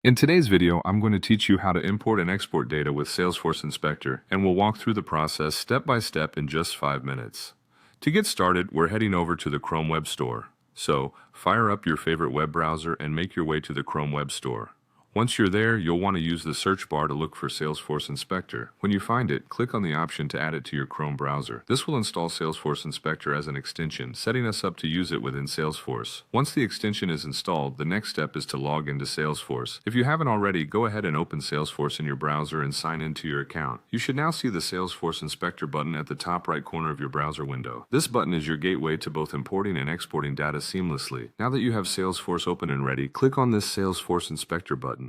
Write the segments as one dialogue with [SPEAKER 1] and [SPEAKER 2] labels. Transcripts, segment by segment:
[SPEAKER 1] In today's video, I'm going to teach you how to import and export data with Salesforce Inspector, and we'll walk through the process step by step in just 5 minutes. To get started, we're heading over to the Chrome Web Store. So, fire up your favorite web browser and make your way to the Chrome Web Store. Once you're there, you'll want to use the search bar to look for Salesforce Inspector. When you find it, click on the option to add it to your Chrome browser. This will install Salesforce Inspector as an extension, setting us up to use it within Salesforce. Once the extension is installed, the next step is to log into Salesforce. If you haven't already, go ahead and open Salesforce in your browser and sign into your account. You should now see the Salesforce Inspector button at the top right corner of your browser window. This button is your gateway to both importing and exporting data seamlessly. Now that you have Salesforce open and ready, click on this Salesforce Inspector button.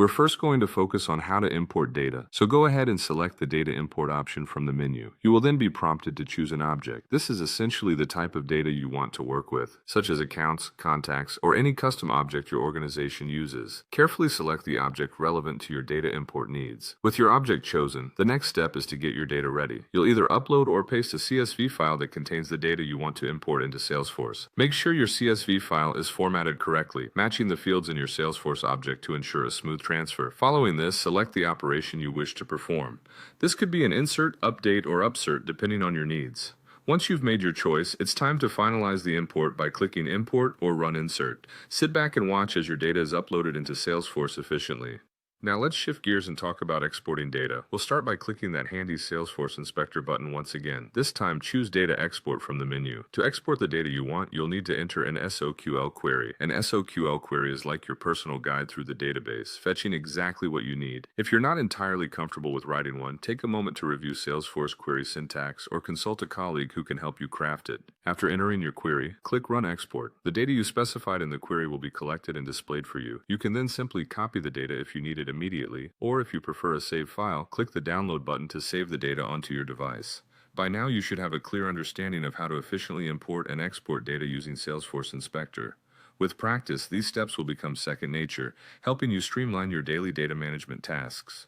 [SPEAKER 1] We're first going to focus on how to import data, so go ahead and select the Data Import option from the menu. You will then be prompted to choose an object. This is essentially the type of data you want to work with, such as accounts, contacts, or any custom object your organization uses. Carefully select the object relevant to your data import needs. With your object chosen, the next step is to get your data ready. You'll either upload or paste a CSV file that contains the data you want to import into Salesforce. Make sure your CSV file is formatted correctly, matching the fields in your Salesforce object to ensure a smooth transfer. Following this, select the operation you wish to perform. This could be an insert, update, or upsert depending on your needs. Once you've made your choice, it's time to finalize the import by clicking Import or Run Insert. Sit back and watch as your data is uploaded into Salesforce efficiently. Now let's shift gears and talk about exporting data. We'll start by clicking that handy Salesforce Inspector button once again. This time, choose Data Export from the menu. To export the data you want, you'll need to enter an SOQL query. An SOQL query is like your personal guide through the database, fetching exactly what you need. If you're not entirely comfortable with writing one, take a moment to review Salesforce query syntax or consult a colleague who can help you craft it. After entering your query, click Run Export. The data you specified in the query will be collected and displayed for you. You can then simply copy the data if you need it immediately, or if you prefer a save file, click the download button to save the data onto your device. By now you should have a clear understanding of how to efficiently import and export data using Salesforce Inspector. With practice, these steps will become second nature, helping you streamline your daily data management tasks.